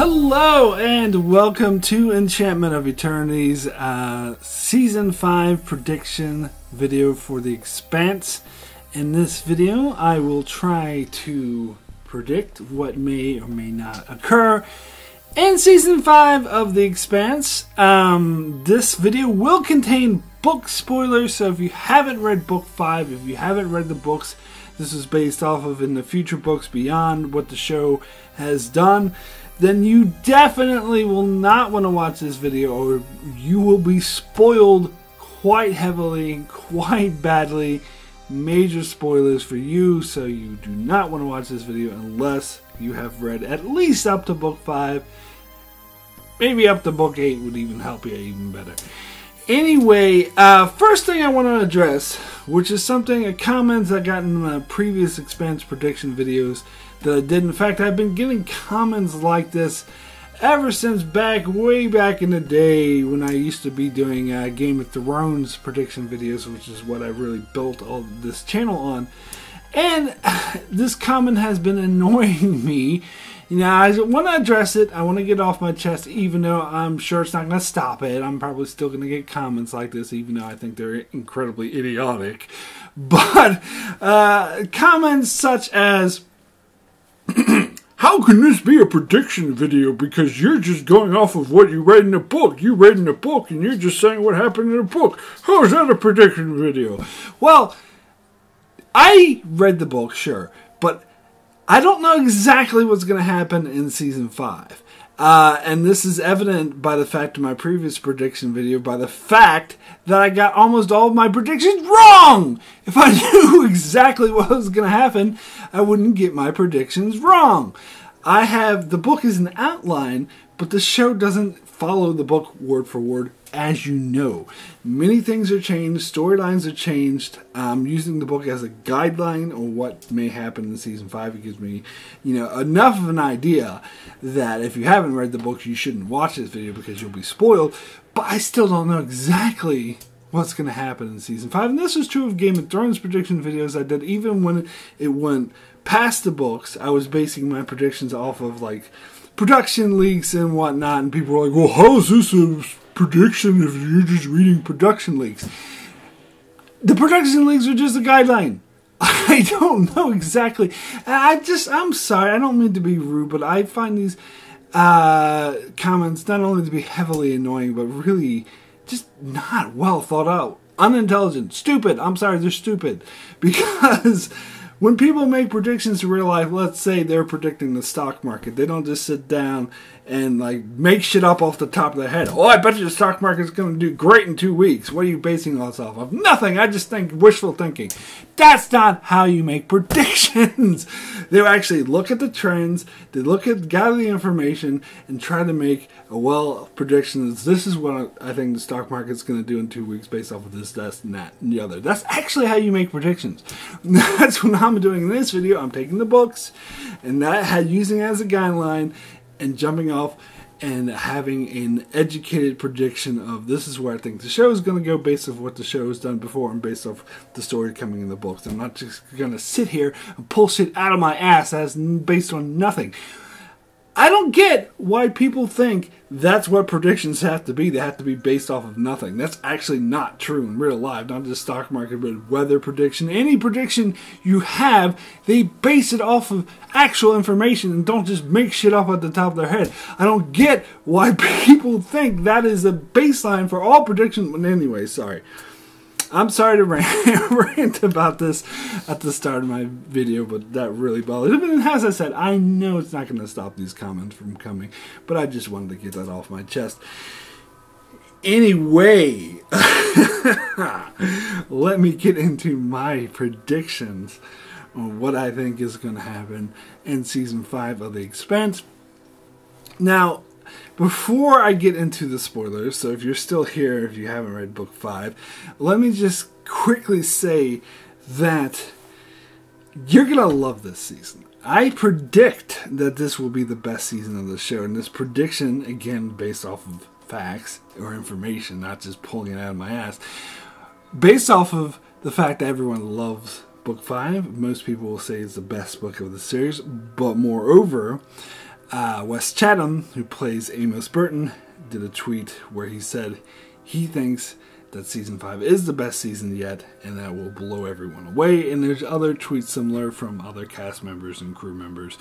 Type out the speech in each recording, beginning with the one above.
Hello and welcome to Enchantment of Eternity's Season 5 prediction video for the Expanse. In this video, I will try to predict what may or may not occur in Season 5 of the Expanse. This video will contain book spoilers, so if you haven't read Book 5, if you haven't read the books this is based off of in the future books beyond what the show has done, then you definitely will not want to watch this video, or you will be spoiled quite heavily, quite badly. Major spoilers for you, so you do not want to watch this video unless you have read at least up to book 5. Maybe up to book 8 would even help you even better. Anyway, first thing I want to address, which is a comment I got in my previous Expanse prediction videos that I did. In fact, I've been getting comments like this ever since way back in the day when I used to be doing Game of Thrones prediction videos, which is what I really built all this channel on. And this comment has been annoying me. You know, I want to address it. I want to get off my chest, even though I'm sure it's not going to stop it. I'm probably still going to get comments like this, even though I think they're incredibly idiotic. But comments such as, how can this be a prediction video because you're just going off of what you read in the book? You read in the book and you're just saying what happened in the book. How is that a prediction video? Well, I read the book, sure, but I don't know exactly what's going to happen in Season 5. And this is evident by the fact of my previous prediction video, by the fact that I got almost all of my predictions wrong! If I knew exactly what was going to happen, I wouldn't get my predictions wrong. The book is an outline, but the show doesn't follow the book word for word, as you know. Many things are changed, storylines are changed. I'm using the book as a guideline on what may happen in Season 5. It gives me, enough of an idea that if you haven't read the book, you shouldn't watch this video because you'll be spoiled. But I still don't know exactly what's going to happen in Season 5. And this was true of Game of Thrones prediction videos I did. Even when it went past the books, I was basing my predictions off of, production leaks and whatnot. And people were like, well, how is this a prediction if you're just reading production leaks? The production leaks are just a guideline. I don't know exactly. I'm sorry, I don't mean to be rude, but I find these comments not only to be heavily annoying, but really just not well thought out, unintelligent, stupid. I'm sorry, they're stupid. Because when people make predictions in real life, let's say they're predicting the stock market, they don't just sit down and make shit up off the top of their head. Oh, I bet you the stock market's going to do great in 2 weeks. What are you basing all this off of? Nothing. I just think wishful thinking. That's not how you make predictions. They actually look at the trends, they gather the information, and try to make a prediction. This is what I think the stock market's going to do in 2 weeks based off of this, and that, and the other. That's actually how you make predictions. That's what I'm doing in this video. I'm taking the books and using it as a guideline and jumping off and having an educated prediction of this is where I think the show is going to go based off what the show has done before and based off the story coming in the books. I'm not just going to sit here and pull shit out of my ass that's based on nothing. I don't get why people think that's what predictions have to be. They have to be based off of nothing. That's actually not true in real life. Not just stock market, but weather prediction. Any prediction you have, they base it off of actual information and don't just make shit up at the top of their head. I don't get why people think that is the baseline for all predictions. But anyway, sorry. I'm sorry to rant about this at the start of my video, but that really bothers me. And as I said, I know it's not going to stop these comments from coming, but I just wanted to get that off my chest. Anyway, let me get into my predictions on what I think is going to happen in Season 5 of The Expanse. Now, before I get into the spoilers, so if you're still here, if you haven't read Book 5, let me just quickly say that you're going to love this season. I predict that this will be the best season of the show, and this prediction, again, based off of facts or information, not just pulling it out of my ass, based off of the fact that everyone loves Book 5. Most people will say it's the best book of the series, but moreover, Wes Chatham, who plays Amos Burton, did a tweet where he said he thinks that season 5 is the best season yet, and that will blow everyone away. And there's other tweets similar from other cast members and crew members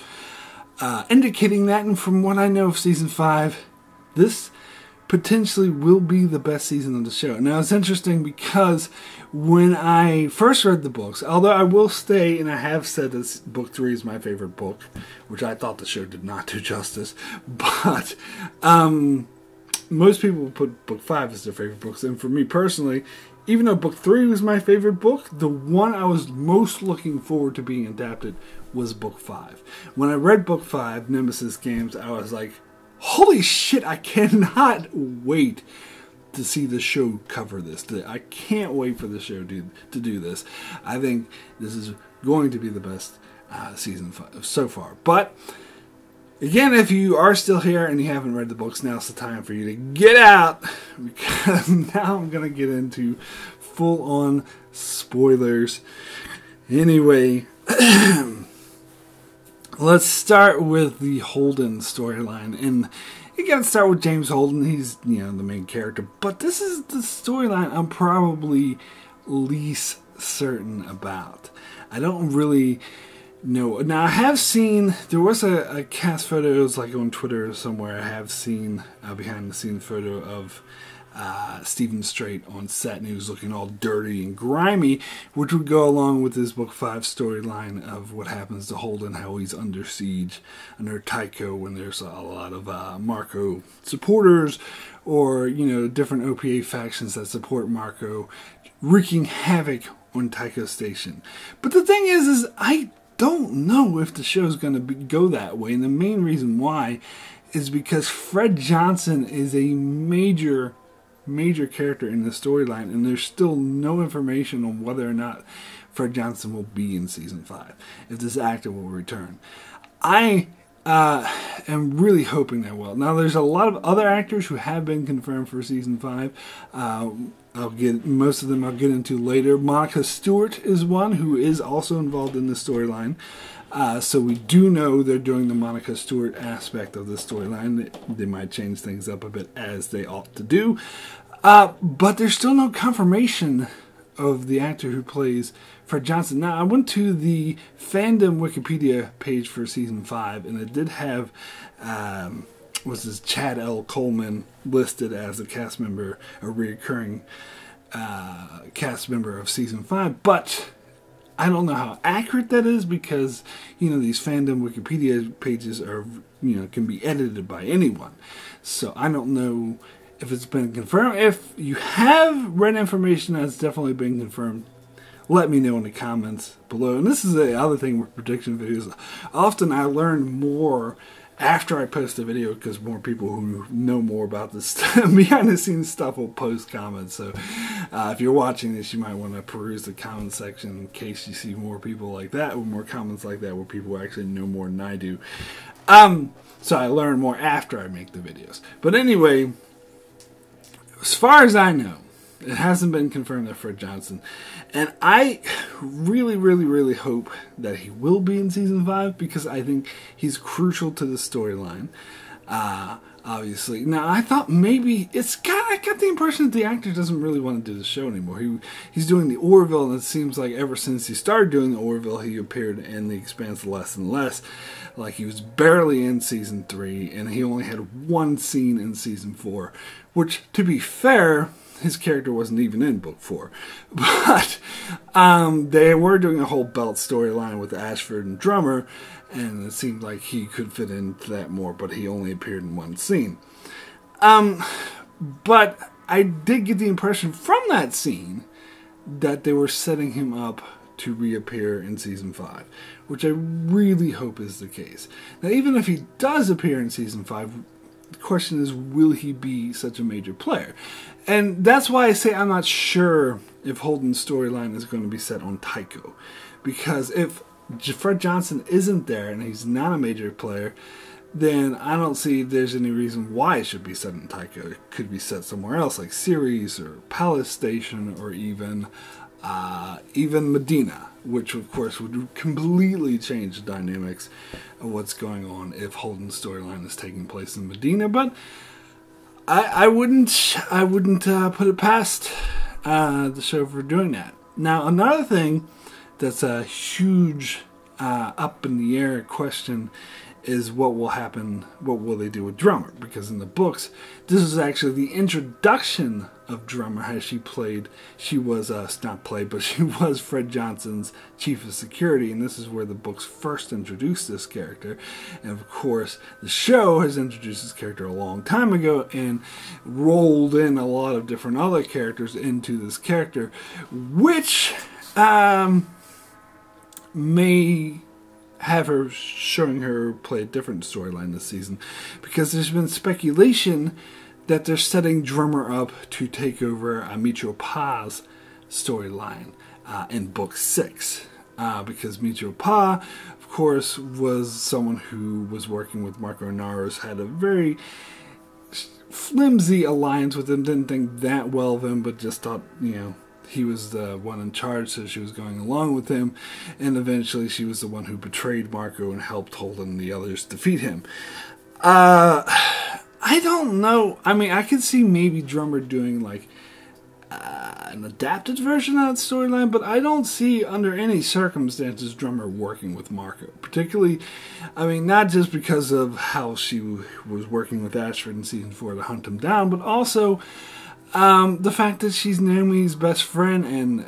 indicating that. And from what I know of season 5, this potentially will be the best season of the show. Now, it's interesting because when I first read the books, although I will say, and I have said this, book 3 is my favorite book, which I thought the show did not do justice, but most people put book 5 as their favorite books. And for me personally, even though book 3 was my favorite book, the one I was most looking forward to being adapted was book 5. When I read book 5, Nemesis Games, I was like, holy shit, I cannot wait to see the show cover this. I can't wait for the show to do this. I think this is going to be the best season 5 so far. But again, if you are still here and you haven't read the books, now's the time for you to get out, because now I'm going to get into full-on spoilers. Anyway, let's start with the Holden storyline. And you got to start with James Holden. He's, the main character. But this is the storyline I'm probably least certain about. I don't really know. Now, I have seen, there was a cast photo, it was like on Twitter or somewhere, I have seen a behind-the-scenes photo of Stephen Strait on set, and he was looking all dirty and grimy, which would go along with this book 5 storyline of what happens to Holden, how he's under siege under Tycho when there's a lot of Marco supporters, or different OPA factions that support Marco, wreaking havoc on Tycho Station. But the thing is I don't know if the show's going to go that way, and the main reason why is because Fred Johnson is a major character in the storyline, and there's still no information on whether or not Fred Johnson will be in season 5, if this actor will return. I am really hoping that will. Now, there's a lot of other actors who have been confirmed for season 5. Most of them I'll get into later. Monica Stewart is one who is also involved in the storyline. So we do know they're doing the Monica Stewart aspect of the storyline. They might change things up a bit, as they ought to do. But there's still no confirmation of the actor who plays Fred Johnson. Now, I went to the fandom Wikipedia page for season 5, and it did have Chad L. Coleman listed as a cast member, a recurring cast member of season 5, but I don't know how accurate that is, because these fandom Wikipedia pages are can be edited by anyone, so I don't know if it's been confirmed. If you have read information that's definitely been confirmed, let me know in the comments below. And this is the other thing with prediction videos. Often I learn more after I post a video, because more people who know more about this behind the scenes stuff will post comments. So if you're watching this, you might want to peruse the comment section in case you see more people like that, or more comments like that where people actually know more than I do. So I learn more after I make the videos. But anyway, as far as I know, it hasn't been confirmed that Fred Johnson, and I really, really, really hope that he will be in season 5, because I think he's crucial to the storyline. Obviously, now I thought maybe I got the impression that the actor doesn't really want to do the show anymore. He's doing the Orville, and it seems like ever since he started doing the Orville, he appeared in the Expanse less and less. Like, he was barely in season 3, and he only had one scene in season 4, which, to be fair, his character wasn't even in book 4. But they were doing a whole belt storyline with Ashford and Drummer, and it seemed like he could fit into that more, but he only appeared in one scene. But I did get the impression from that scene that they were setting him up to reappear in season 5, which I really hope is the case. Now, even if he does appear in season 5, the question is, will he be such a major player? And that's why I say I'm not sure if Holden's storyline is going to be set on Tycho. Because if Fred Johnson isn't there and he's not a major player, then I don't see there's any reason why it should be set in Tycho. It could be set somewhere else, like Ceres or Palace Station, or even even Medina, which of course would completely change the dynamics of what's going on if Holden's storyline is taking place in Medina. But I wouldn't put it past the show for doing that. Now, another thing that's a huge up in the air question is what will happen, what will they do with Drummer? Because in the books, this is actually the introduction of Drummer, as she was not played, but she was Fred Johnson's chief of security, and this is where the books first introduced this character. And of course, the show has introduced this character a long time ago and rolled in a lot of different other characters into this character, which may have her showing her play a different storyline this season, because there's been speculation that they're setting Drummer up to take over Michio Pa's storyline in book 6, because Michio Pa, of course, was someone who was working with Marco Inaros, had a very flimsy alliance with him, didn't think that well of him, but just thought, he was the one in charge, so she was going along with him, and eventually she was the one who betrayed Marco and helped Holden and the others defeat him. I don't know. I mean, I could see maybe Drummer doing like an adapted version of that storyline, but I don't see under any circumstances Drummer working with Marco. Particularly, I mean, not just because of how she was working with Ashford in season 4 to hunt him down, but also the fact that she's Naomi's best friend, and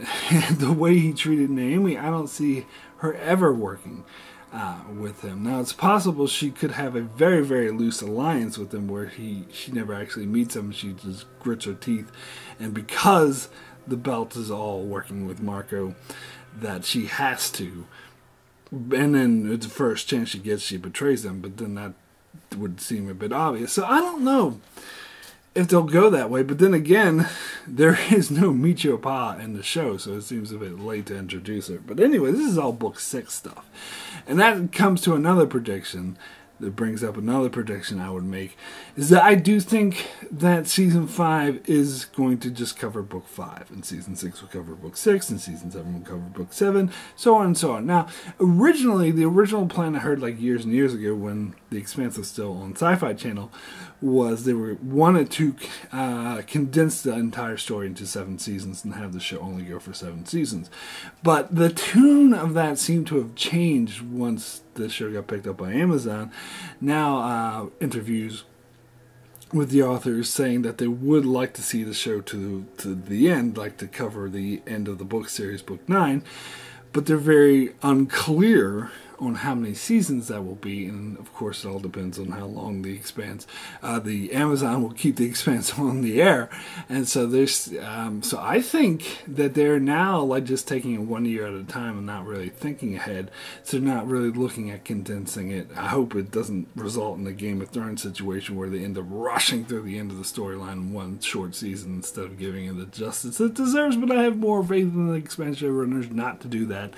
the way he treated Naomi, I don't see her ever working with him. Now, it's possible she could have a very, very loose alliance with him where she never actually meets him, she just grits her teeth, and because the belt is all working with Marco, that she has to. And then at the first chance she gets, she betrays him, but then that would seem a bit obvious. So I don't know if they'll go that way, but then again, there is no Michio Pa in the show, so it seems a bit late to introduce her. But anyway, this is all book 6 stuff. And that comes to another prediction, that brings up another prediction I would make, is that I do think that season 5 is going to just cover book 5, and season 6 will cover book 6, and season 7 will cover book 7, so on and so on. Now, originally, the original plan I heard like years and years ago when The Expanse was still on Sci-Fi Channel was they wanted to condense the entire story into 7 seasons and have the show only go for 7 seasons. But the tune of that seemed to have changed once the show got picked up by Amazon. Now, interviews with the authors saying that they would like to see the show to the end, like to cover the end of the book series, book 9, but they're very unclear on how many seasons that will be, and of course it all depends on how long the Expanse, the Amazon will keep the Expanse on the air. And so there's, so I think that they're now like just taking it 1 year at a time and not really thinking ahead. So they're not really looking at condensing it. I hope it doesn't result in a Game of Thrones situation where they end up rushing through the end of the storyline in one short season instead of giving it the justice it deserves. But I have more faith in the Expanse showrunners not to do that.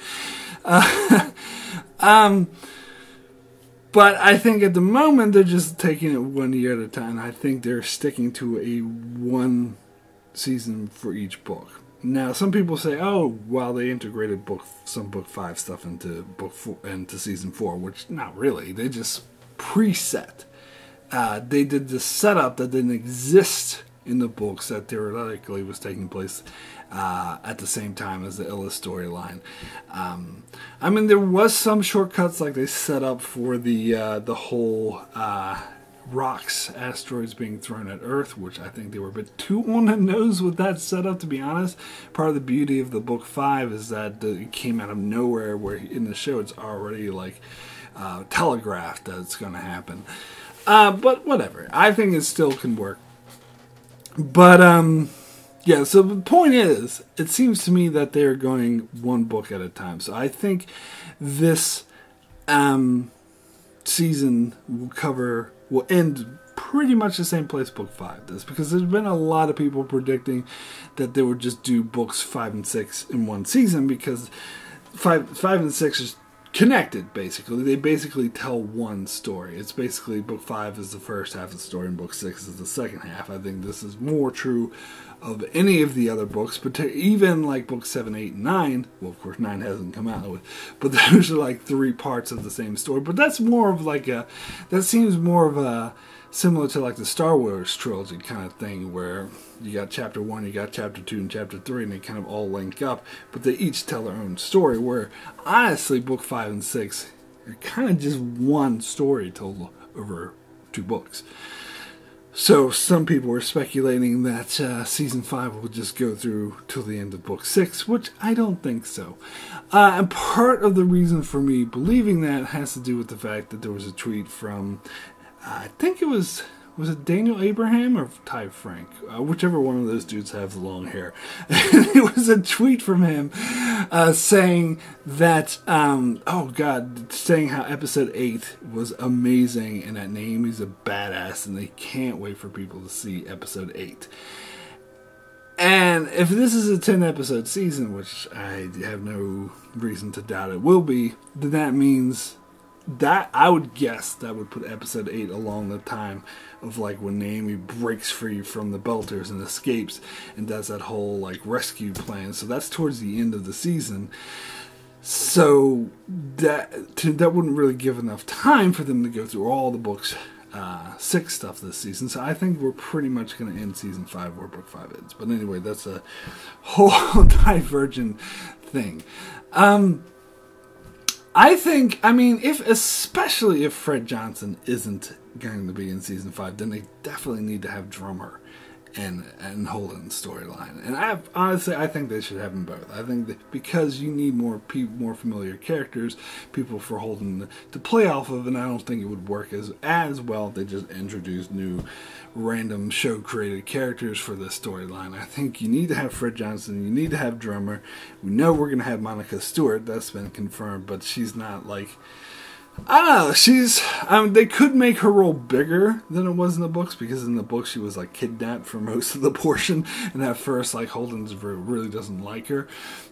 But I think at the moment they're just taking it 1 year at a time. I think they're sticking to a 1 season for each book. Now, some people say, "Oh, well, they integrated some book 5 stuff into book 4, into season 4," which not really. They just preset. They did the setup that didn't exist in the books that theoretically was taking place at the same time as the Illa storyline. I mean, there was some shortcuts, like they set up for the whole rocks, asteroids being thrown at Earth, which I think they were a bit too on the nose with that setup, to be honest. Part of the beauty of the book 5 is that it came out of nowhere, where in the show it's already like telegraphed that it's going to happen. But whatever, I think it still can work. But yeah, so the point is, it seems to me that they're going 1 book at a time. So I think this season will end pretty much the same place book 5 does, because there's been a lot of people predicting that they would just do books 5 and 6 in 1 season, because 5 and 6 is connected, basically. They basically tell one story. It's basically book 5 is the first half of the story and book 6 is the second half. I think this is more true of any of the other books, but even like book 7, 8, and 9, well, of course 9 hasn't come out, but those are like 3 parts of the same story. But that's more of like that seems more of a, similar to like the Star Wars trilogy kind of thing, where you got chapter 1, you got chapter 2, and chapter 3, and they kind of all link up, but they each tell their own story, where honestly book 5 and 6 are kind of just one story told over 2 books. So some people were speculating that season 5 will just go through till the end of book 6, which I don't think so. And part of the reason for me believing that has to do with the fact that there was a tweet from, I think it was it Daniel Abraham or Ty Frank? Whichever one of those dudes have the long hair. It was a tweet from him saying that, saying how episode 8 was amazing and that Naomi's a badass and they can't wait for people to see episode 8. And if this is a 10-episode season, which I have no reason to doubt it will be, then that means that I would guess that would put episode 8 along the time of like when Naomi breaks free from the Belters and escapes and does that whole like rescue plan. So that's towards the end of the season. So that wouldn't really give enough time for them to go through all the books 6 stuff this season. So I think we're pretty much going to end season 5 where book 5 ends. But anyway, that's a whole divergent thing. Especially if Fred Johnson isn't going to be in season 5, then they definitely need to have Drummer and Holden's storyline. And I think they should have them both. I think that because you need more familiar characters, people for Holden to play off of, and I don't think it would work as well if they just introduced new random show created characters for this storyline. I think you need to have Fred Johnson, you need to have Drummer. We know we're going to have Monica Stewart, that's been confirmed, but she's not like, I don't know, they could make her role bigger than it was in the books, because in the books she was like kidnapped for most of the portion, and at first like Holden really doesn't like her.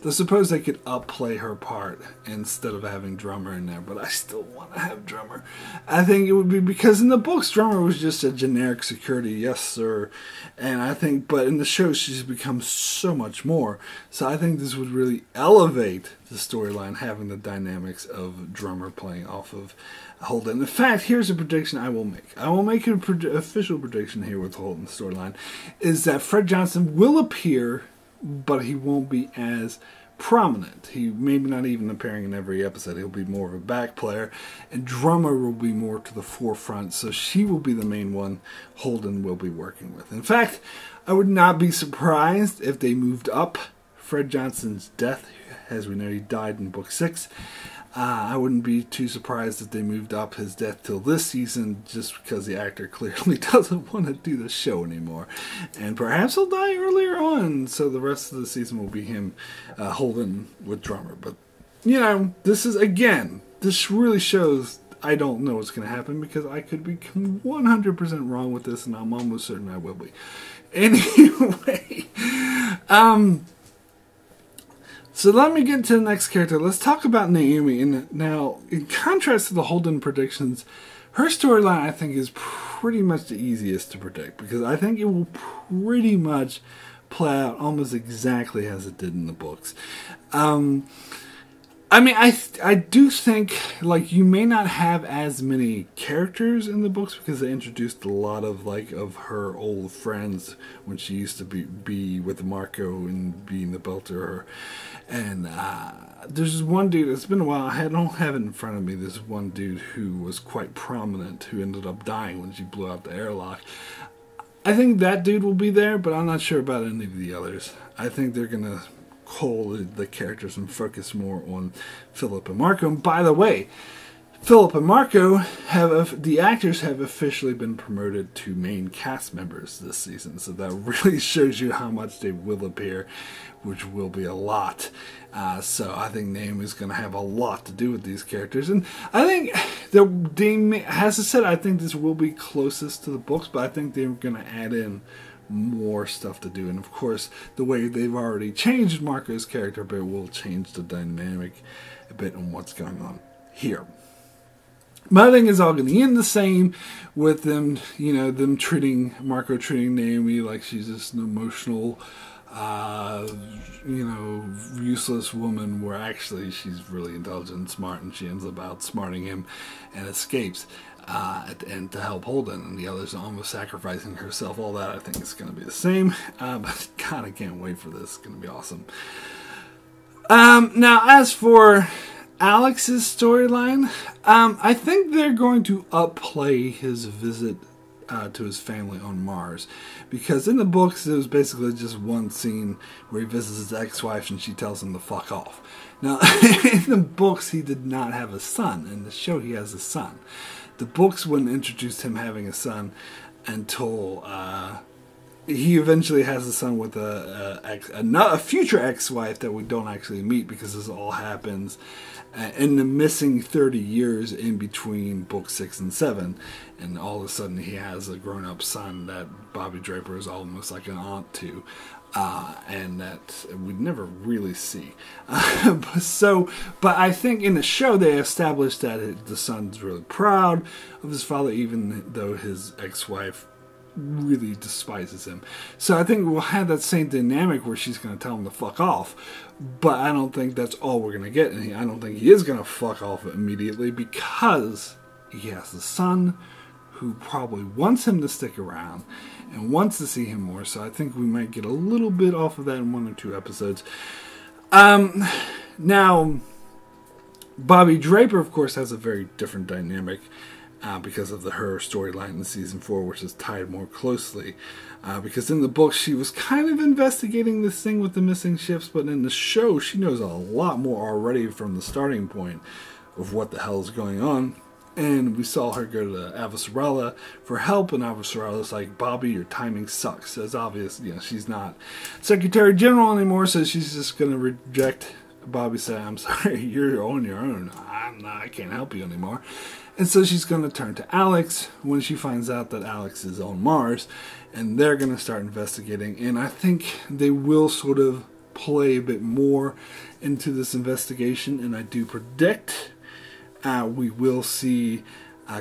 I suppose they could upplay her part instead of having Drummer in there, but I still want to have Drummer. I think it would be because in the books Drummer was just a generic security, yes sir, and I think, but in the show she's become so much more, so I think this would really elevate the storyline, having the dynamics of Drummer playing off of Holden. In fact, here's a prediction I will make. I will make an official prediction here with Holden's storyline, is that Fred Johnson will appear, but he won't be as prominent. He maybe not even appearing in every episode. He'll be more of a back player, and Drummer will be more to the forefront, so she will be the main one Holden will be working with. In fact, I would not be surprised if they moved up Fred Johnson's death. As we know, he died in book 6. I wouldn't be too surprised if they moved up his death till this season, just because the actor clearly doesn't want to do the show anymore. And perhaps he'll die earlier on, so the rest of the season will be him Holden with Drummer. But, you know, this really shows I don't know what's going to happen, because I could be 100% wrong with this, and I'm almost certain I will be. Anyway, so let me get to the next character. Let's talk about Naomi. And now, in contrast to the Holden predictions, her storyline I think is pretty much the easiest to predict, because I think it will pretty much play out almost exactly as it did in the books. I do think, like, you may not have as many characters in the books, because they introduced a lot of, like, of her old friends when she used to be with Marco and being the Belter. And there's this one dude, it's been a while, I don't have it in front of me, this one dude who was quite prominent, who ended up dying when she blew out the airlock. I think that dude will be there, but I'm not sure about any of the others. I think they're going to cull the characters and focus more on Philip and Marco. And by the way, Philip and Marco the actors have officially been promoted to main cast members this season, so that really shows you how much they will appear, which will be a lot. So I think Naomi's going to have a lot to do with these characters, and I think as I said, I think this will be closest to the books, but I think they're going to add in more stuff to do. And of course, the way they've already changed Marco's character a bit will change the dynamic a bit on what's going on. here. But I think it's all going to end the same with them, them treating Naomi like she's just an emotional, useless woman, where actually she's really intelligent and smart, and she ends up outsmarting him and escapes and to help Holden, and the others almost sacrificing herself. All that I think is going to be the same. But God, I can't wait for this. It's going to be awesome. Now, as for Alex's storyline, I think they're going to upplay his visit to his family on Mars, because in the books it was basically just one scene where he visits his ex-wife and she tells him to fuck off. Now, in the books he did not have a son. In the show he has a son. The books wouldn't introduce him having a son until he eventually has a son with a future ex-wife that we don't actually meet, because this all happens in the missing 30 years in between book 6 and 7, and all of a sudden he has a grown-up son that Bobby Draper is almost like an aunt to, and that we'd never really see. But I think in the show they established that the son's really proud of his father, even though his ex-wife really despises him. So I think we'll have that same dynamic where she's going to tell him to fuck off, but I don't think that's all we're going to get. And I don't think he is going to fuck off immediately, because he has a son who probably wants him to stick around and wants to see him more. So I think we might get a little bit off of that in 1 or 2 episodes. Now, Bobby Draper, of course, has a very different dynamic because of her storyline in season 4, which is tied more closely. Because in the book, she was kind of investigating this thing with the missing ships, but in the show, she knows a lot more already from the starting point of what the hell is going on. And we saw her go to Avasarala for help, and Avasarala's like, Bobby, your timing sucks. It's obvious, she's not Secretary General anymore, so she's just going to reject Bobby, say, I'm sorry, you're on your own. I can't help you anymore. And so she's going to turn to Alex when she finds out that Alex is on Mars, and they're going to start investigating. And I think they will sort of play a bit more into this investigation, and I do predict we will see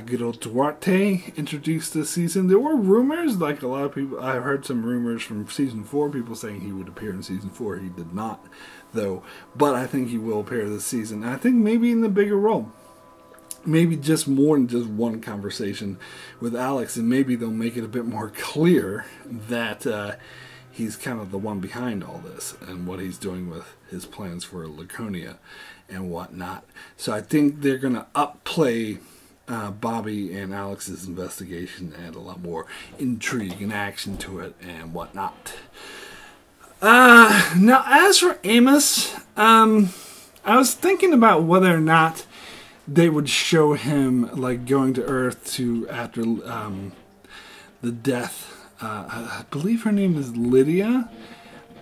good old Duarte introduced this season. There were rumors, like a lot of people, I heard some rumors from season 4, people saying he would appear in season 4. He did not, though. But I think he will appear this season. And I think maybe in the bigger role. Maybe just more than just one conversation with Alex, and maybe they'll make it a bit more clear that he's kind of the one behind all this and what he's doing with his plans for Laconia and whatnot. So I think they're going to upplay Bobby and Alex's investigation, add a lot more intrigue and action to it and whatnot. Now, as for Amos, I was thinking about whether or not they would show him like going to Earth to after the death. I believe her name is Lydia.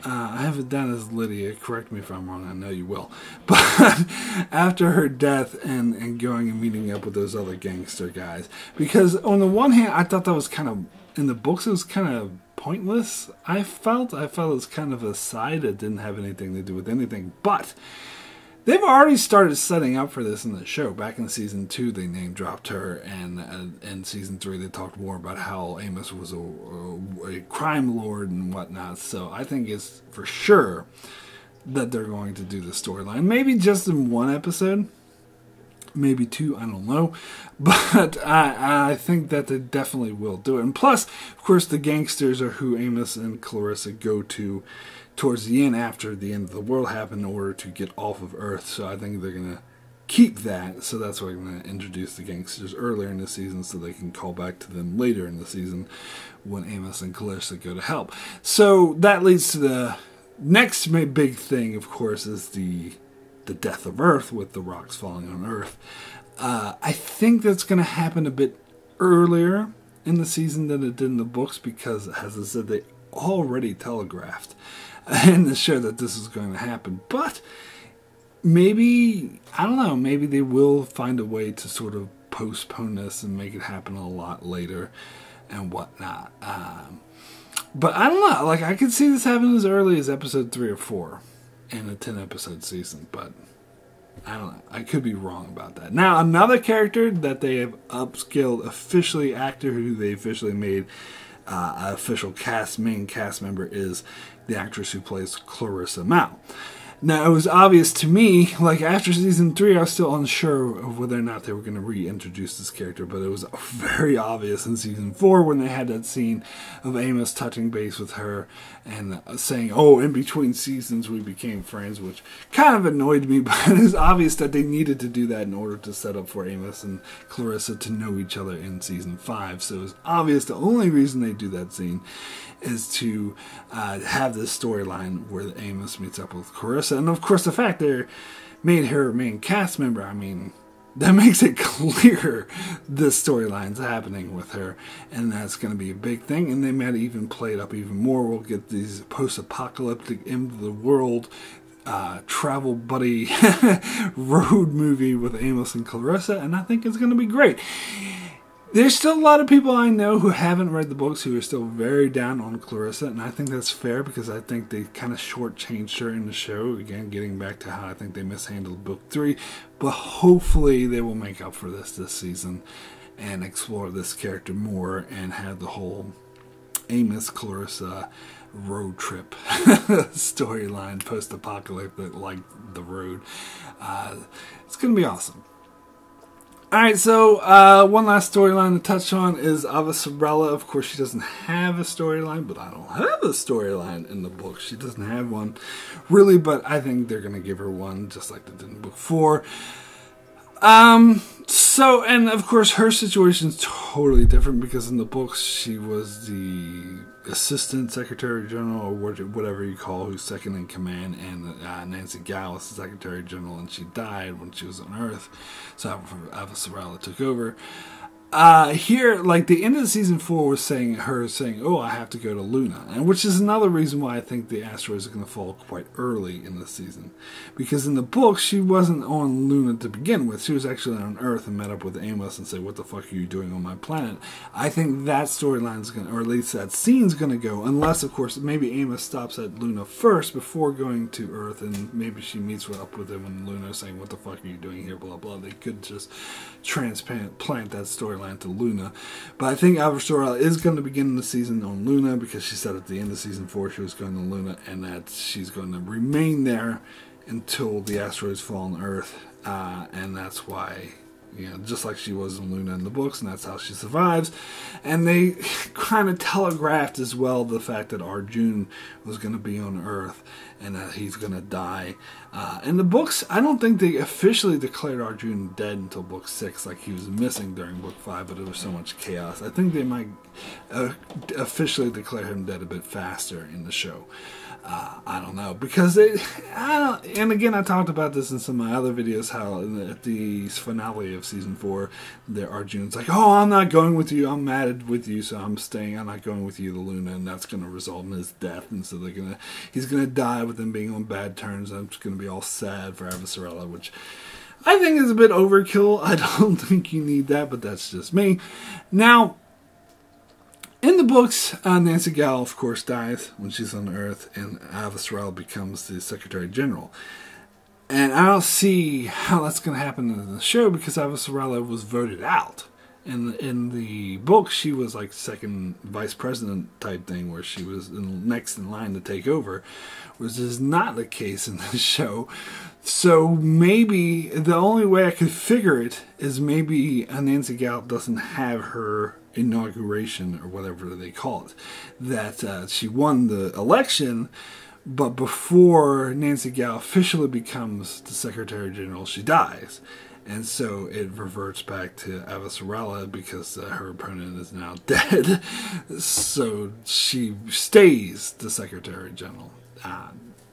I have it down as Lydia. Correct me if I'm wrong. I know you will. But after her death and going and meeting up with those other gangster guys, because on the one hand, I thought that was kind of in the books. It was kind of pointless. I felt it was kind of a side that didn't have anything to do with anything, but they've already started setting up for this in the show. Back in season 2, they name dropped her, and in season 3, they talked more about how Amos was a crime lord and whatnot. So I think it's for sure that they're going to do the storyline. Maybe just in 1 episode, maybe 2, I don't know. But I think that they definitely will do it. And plus, of course, the gangsters are who Amos and Clarissa go to towards the end, after the end of the world happened, in order to get off of Earth. So I think they're going to keep that. So that's why I'm going to introduce the gangsters earlier in the season, so they can call back to them later in the season when Amos and Clarissa go to help. So that leads to the next big thing, of course, is the death of Earth, with the rocks falling on Earth. I think that's going to happen a bit earlier in the season than it did in the books, because, as I said, they already telegraphed in the show that this is going to happen. But maybe, I don't know, maybe they will find a way to sort of postpone this and make it happen a lot later and whatnot. But I don't know, like, I could see this happening as early as episode 3 or 4 in a 10 episode season, but I don't know. I could be wrong about that. Now, another character that they have upskilled officially, actor who they officially made an official main cast member, is the actress who plays Clarissa Mao. Now, it was obvious to me, like after season 3, I was still unsure of whether or not they were going to reintroduce this character, but it was very obvious in season 4 when they had that scene of Amos touching base with her and saying, oh, in between seasons we became friends, which kind of annoyed me, but it was obvious that they needed to do that in order to set up for Amos and Clarissa to know each other in season 5. So it was obvious the only reason they do that scene is to have this storyline where Amos meets up with Clarissa. And of course, the fact they made her a main cast member, I mean, that makes it clear this storyline's happening with her. And that's going to be a big thing. And they might even play it up even more. We'll get these post-apocalyptic end of the world travel buddy road movie with Amos and Clarissa. And I think it's going to be great. There's still a lot of people I know who haven't read the books who are still very down on Clarissa, and I think that's fair because I think they kind of shortchanged her in the show. Again, getting back to how I think they mishandled book 3, but hopefully they will make up for this season and explore this character more and have the whole Amos Clarissa road trip storyline, post-apocalyptic like the road. It's going to be awesome. Alright, so one last storyline to touch on is Avasarala. Of course, she doesn't have a storyline, but I don't have a storyline in the book. She doesn't have one, really, but I think they're going to give her one, just like they did in book 4. So, and of course, her situation is totally different because in the books, she was the Assistant Secretary General, or whatever you call who's second in command, and Nancy Gao was the Secretary General, and she died when she was on Earth, so Avasarala took over. Here, like the end of season 4 was saying, oh, I have to go to Luna, and which is another reason why I think the asteroids are going to fall quite early in the season, because in the book she wasn't on Luna to begin with. She was actually on Earth and met up with Amos and said, "What the fuck are you doing on my planet?" I think that storyline's going to, or at least that scene's going to go, unless of course maybe Amos stops at Luna first before going to Earth, and maybe she meets up with him and Luna saying, "What the fuck are you doing here?" Blah blah. They could just plant that storyline to Luna, but I think Avasarala is going to begin the season on Luna because she said at the end of season 4 she was going to Luna, and that she's going to remain there until the asteroids fall on Earth, and that's why, you know, just like she was in Luna in the books, and that's how she survives. And they kind of telegraphed as well the fact that Arjun was going to be on Earth and that he's going to die. In the books, I don't think they officially declared Arjun dead until book 6, like he was missing during book 5, but there was so much chaos. I think they might officially declare him dead a bit faster in the show. I don't know, because and again, I talked about this in some of my other videos, how at the finale of season 4, Arjun's like, "Oh, I'm not going with you, I'm mad with you, so I'm staying, I'm not going with you to Luna," and that's going to result in his death, and so he's going to die with them being on bad terms, and it's going to be all sad for Avasarala, which I think is a bit overkill. I don't think you need that, but that's just me. Now, in the books, Nancy Gao, of course, dies when she's on Earth, and Avasarala becomes the Secretary General. And I don't see how that's going to happen in the show because Avasarala was voted out. In the book, she was like second vice president type thing, where she was next in line to take over, which is not the case in the show. So maybe the only way I could figure it is maybe Nancy Gao doesn't have her inauguration, or whatever they call it, that she won the election, but before Nancy Gao officially becomes the Secretary General, she dies. And so it reverts back to Avasarala because her opponent is now dead. So she stays the Secretary General.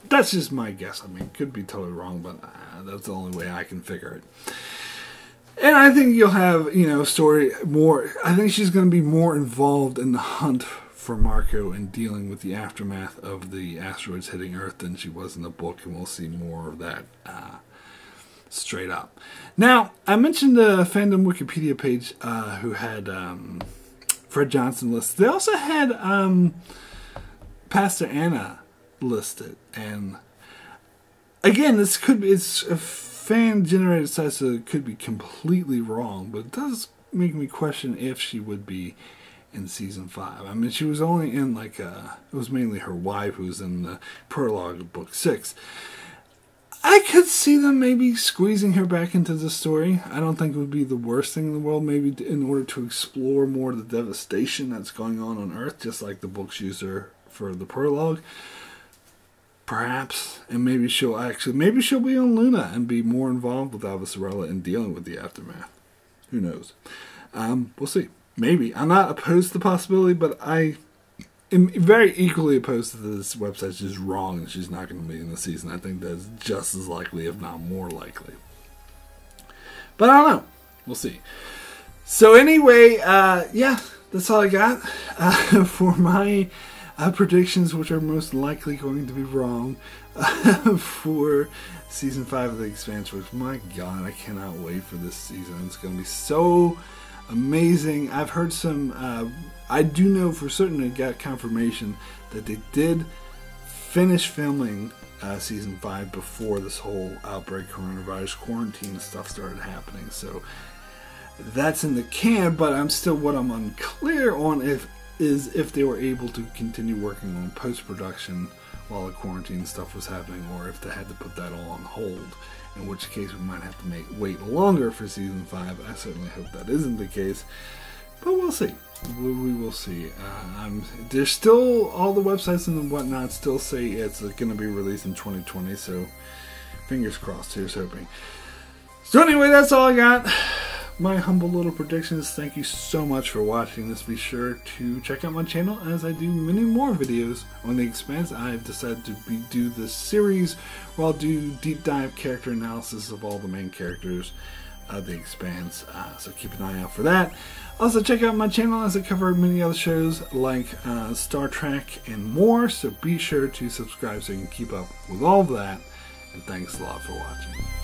That's just my guess. I mean, could be totally wrong, but that's the only way I can figure it. And I think you'll have, you know, I think she's going to be more involved in the hunt for Marco and dealing with the aftermath of the asteroids hitting Earth than she was in the book, and we'll see more of that straight up. Now, I mentioned the fandom Wikipedia page who had Fred Johnson listed. They also had Pastor Anna listed, and again, it's fan-generated site, so it could be completely wrong, but it does make me question if she would be in season 5. I mean, she was only in it was mainly her wife who was in the prologue of book 6. I could see them maybe squeezing her back into the story. I don't think it would be the worst thing in the world, maybe in order to explore more of the devastation that's going on Earth, just like the books used her for the prologue. Perhaps, and maybe she'll be on Luna and be more involved with Avasarala in dealing with the aftermath. Who knows? We'll see. Maybe. I'm not opposed to the possibility, but I am very equally opposed to this website's just wrong and she's not going to be in the season. I think that's just as likely, if not more likely. But I don't know. We'll see. So anyway, yeah, that's all I got for my predictions, which are most likely going to be wrong for season 5 of The Expanse. Which, my God, I cannot wait for this season. It's going to be so amazing. I've heard some. I do know for certain I got confirmation that they did finish filming season 5 before this whole outbreak, coronavirus quarantine stuff started happening. So that's in the can. But I'm unclear on if they were able to continue working on post-production while the quarantine stuff was happening, or if they had to put that all on hold, in which case we might have to wait longer for season 5. I certainly hope that isn't the case, but we'll see. We will see. There's still, all the websites and whatnot still say it's going to be released in 2020, so fingers crossed, here's hoping. So anyway, that's all I got. My humble little predictions. Thank you so much for watching this. Be sure to check out my channel as I do many more videos on The Expanse. I've decided to do this series where I'll do deep dive character analysis of all the main characters of The Expanse. So keep an eye out for that. Also check out my channel as I cover many other shows like Star Trek and more. So be sure to subscribe so you can keep up with all of that. And thanks a lot for watching.